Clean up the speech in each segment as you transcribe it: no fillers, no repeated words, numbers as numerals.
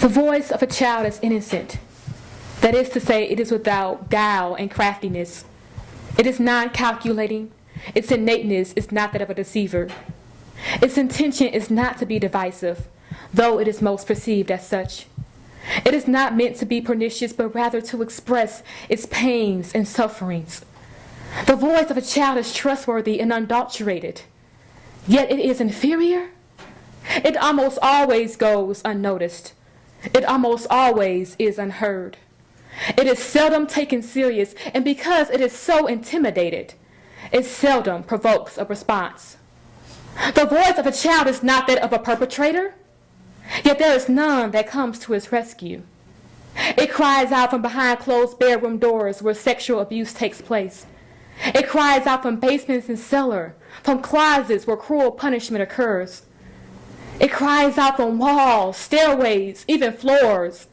The voice of a child is innocent. That is to say, it is without guile and craftiness. It is non-calculating. Its innateness is not that of a deceiver. Its intention is not to be divisive, though it is most perceived as such. It is not meant to be pernicious, but rather to express its pains and sufferings. The voice of a child is trustworthy and unadulterated, yet it is inferior. It almost always goes unnoticed. It almost always is unheard. It is seldom taken serious, and because it is so intimidated, it seldom provokes a response. The voice of a child is not that of a perpetrator, yet there is none that comes to its rescue. It cries out from behind closed bedroom doors where sexual abuse takes place. It cries out from basements and cellars, from closets where cruel punishment occurs. It cries out from walls, stairways, even floors.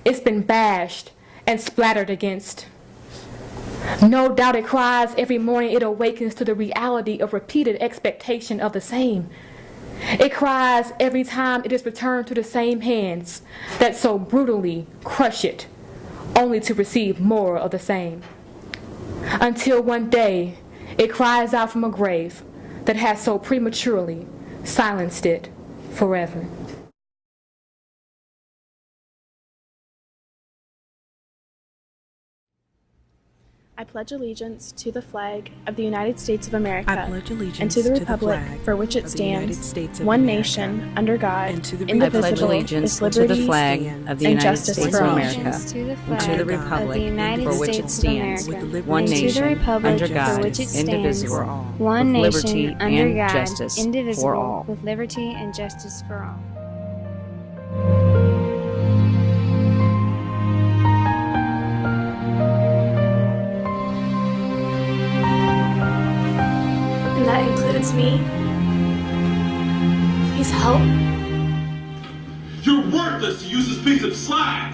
It's been bashed and splattered against. No doubt it cries every morning it awakens to the reality of repeated expectation of the same. It cries every time it is returned to the same hands that so brutally crush it, only to receive more of the same. Until one day it cries out from a grave that has so prematurely silenced it forever. I pledge allegiance to the flag of the United States of America I pledge allegiance and to the to the republic flag for which it of the United stands, States of one America, nation, under God, and to the I pledge indivisible, allegiance with to the liberty flag of the and United justice States for of all. America, To the and to flag the republic of the United for which it States of stands, America, one and to nation, the republic under for God, which it stands, indivisible, one with nation, liberty under and God, justice indivisible, for all. with liberty and justice for all. And that includes me. Please help. You're worthless to use this piece of slack!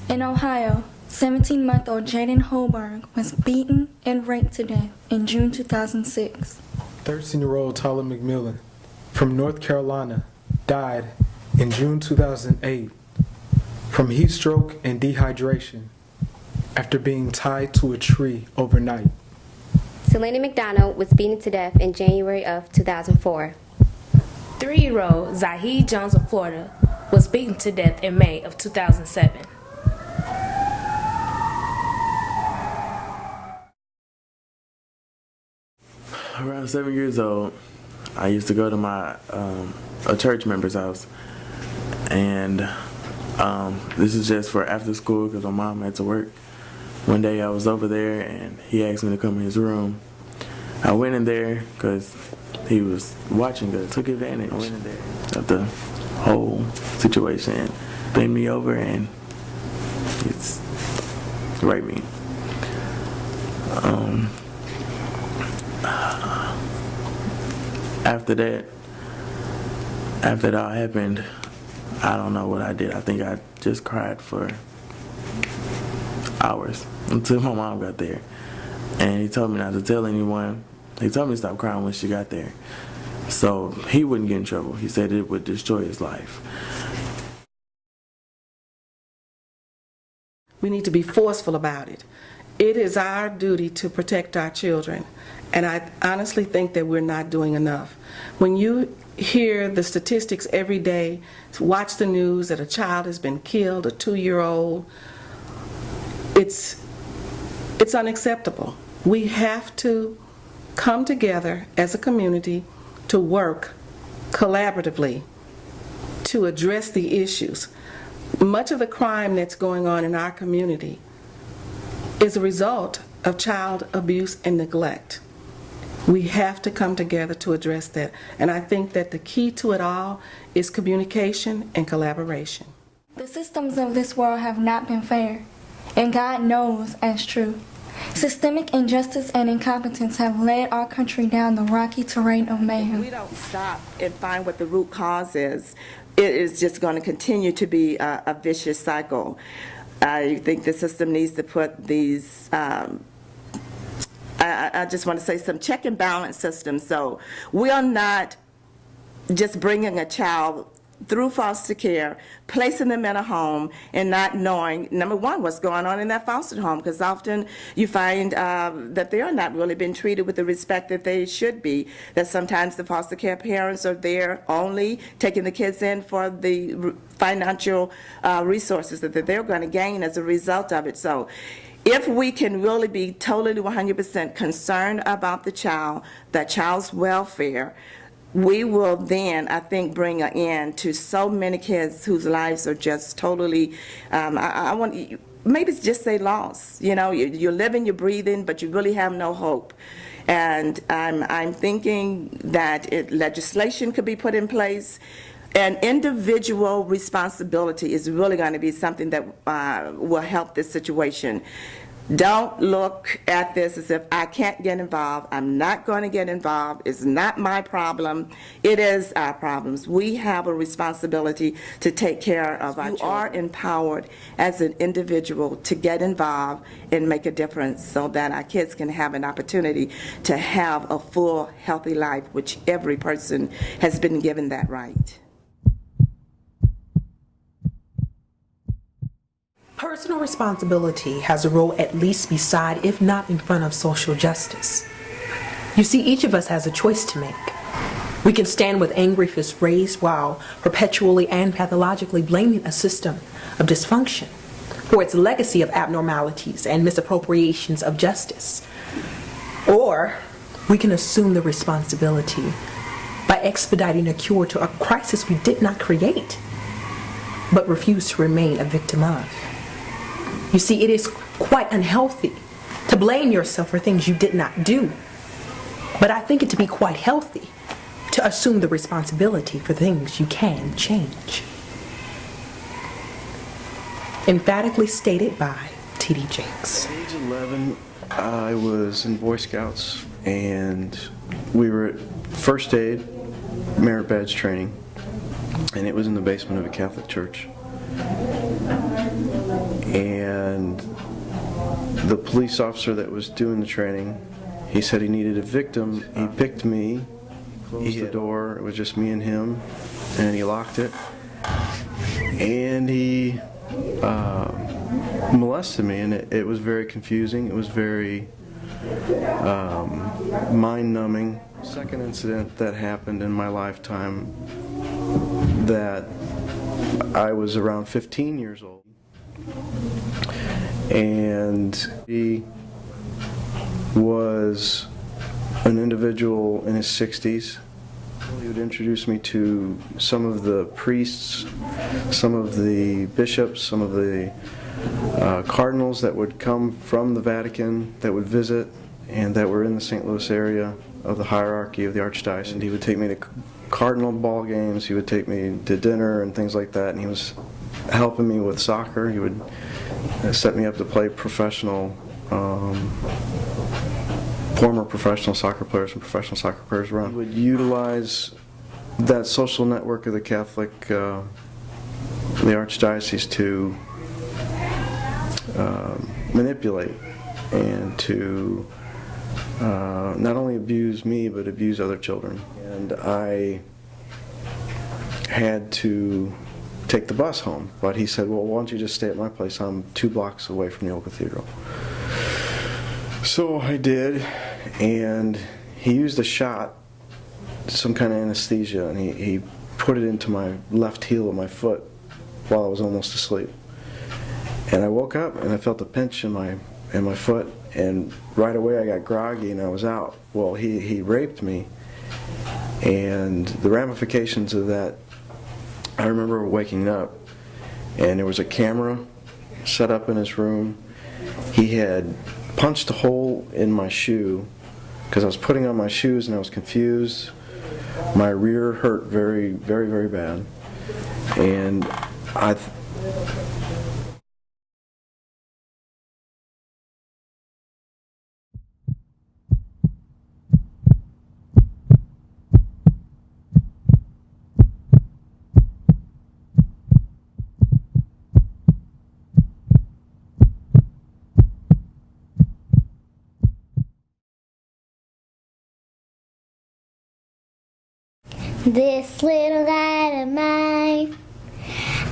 In Ohio, 17-month-old Jaden Holberg was beaten and raped to death in June 2006. 13-year-old Tyler McMillan from North Carolina died in June 2008 from heat stroke and dehydration after being tied to a tree overnight. Selena McDonald was beaten to death in January of 2004. 3-year-old Zahid Jones of Florida was beaten to death in May of 2007. Around 7 years old, I used to go to my a church member's house, and this is just for after school because my mom had to work. One day I was over there and he asked me to come in his room. I went in there because he was watching us, took advantage of the whole situation, bent me over and it's raped me. After that all happened, I don't know what I did. I think I just cried for hours until my mom got there. And he told me not to tell anyone. He told me to stop crying when she got there, so he wouldn't get in trouble. He said it would destroy his life. We need to be forceful about it. It is our duty to protect our children, and I honestly think that we're not doing enough. When you hear the statistics every day, watch the news that a child has been killed, a 2-year-old, it's unacceptable. We have to come together as a community to work collaboratively to address the issues. Much of the crime that's going on in our community is a result of child abuse and neglect. We have to come together to address that. And I think that the key to it all is communication and collaboration. The systems of this world have not been fair, and God knows as true. Systemic injustice and incompetence have led our country down the rocky terrain of mayhem. We don't stop and find what the root cause is. It is just going to continue to be a vicious cycle. I think the system needs to put these, I just want to say, some check and balance systems. So we are not just bringing a child through foster care, placing them in a home, and not knowing, number one, what's going on in that foster home, because often you find that they are not really being treated with the respect that they should be, that sometimes the foster care parents are there only taking the kids in for the financial resources that they're going to gain as a result of it. So if we can really be totally 100% concerned about the child, that child's welfare, we will then, I think, bring an end to so many kids whose lives are just totally, I want, maybe it's just say lost. You know, you're living, you're breathing, but you really have no hope. And I'm thinking that legislation could be put in place. And individual responsibility is really going to be something that will help this situation. Don't look at this as if I can't get involved. I'm not going to get involved. It's not my problem. It is our problems. We have a responsibility to take care of our children. You are empowered as an individual to get involved and make a difference so that our kids can have an opportunity to have a full, healthy life, which every person has been given that right. Personal responsibility has a role at least beside, if not in front of, social justice. You see, each of us has a choice to make. We can stand with angry fists raised while perpetually and pathologically blaming a system of dysfunction for its legacy of abnormalities and misappropriations of justice. Or we can assume the responsibility by expediting a cure to a crisis we did not create, but refuse to remain a victim of. You see, it is quite unhealthy to blame yourself for things you did not do. But I think it to be quite healthy to assume the responsibility for things you can change. Emphatically stated by T.D. Jakes. At age 11, I was in Boy Scouts, and we were at first aid, merit badge training, and it was in the basement of a Catholic church. And the police officer that was doing the training, he said he needed a victim. He picked me, he closed the door, it was just me and him, and he locked it. And he molested me, and it was very confusing. It was very mind-numbing. Second incident that happened in my lifetime, that I was around 15 years old. And he was an individual in his 60s. He would introduce me to some of the priests, some of the bishops, some of the cardinals that would come from the Vatican that would visit and that were in the St. Louis area of the hierarchy of the Archdiocese. And he would take me to cardinal ball games, he would take me to dinner and things like that, and he was helping me with soccer. He would set me up to play professional, former professional soccer players and professional soccer players around. He would utilize that social network of the Catholic, the Archdiocese, to manipulate and to not only abuse me, but abuse other children. And I had to take the bus home, but he said, well, why don't you just stay at my place? I'm 2 blocks away from the old cathedral. So I did, and he used a shot, some kind of anesthesia, and he put it into my left heel of my foot while I was almost asleep. And I woke up and I felt a pinch in my foot, and right away I got groggy and I was out. Well, he raped me, and the ramifications of that, I remember waking up and there was a camera set up in his room. He had punched a hole in my shoe because I was putting on my shoes and I was confused. My rear hurt very, very, very bad. And I This little light of mine,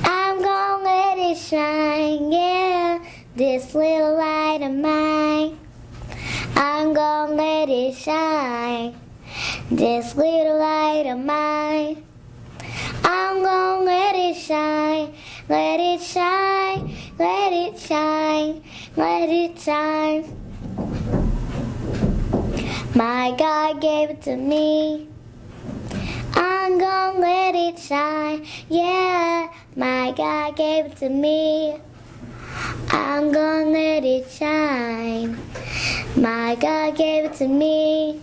I'm gonna let it shine, yeah. This little light of mine, I'm gonna let it shine. This little light of mine, I'm gonna let it shine. Let it shine, let it shine, let it shine. My God gave it to me, I'm gonna let it shine, yeah. My God gave it to me, I'm gonna let it shine. My God gave it to me,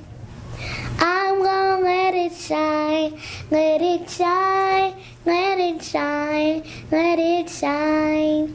I'm gonna let it shine. Let it shine, let it shine, let it shine.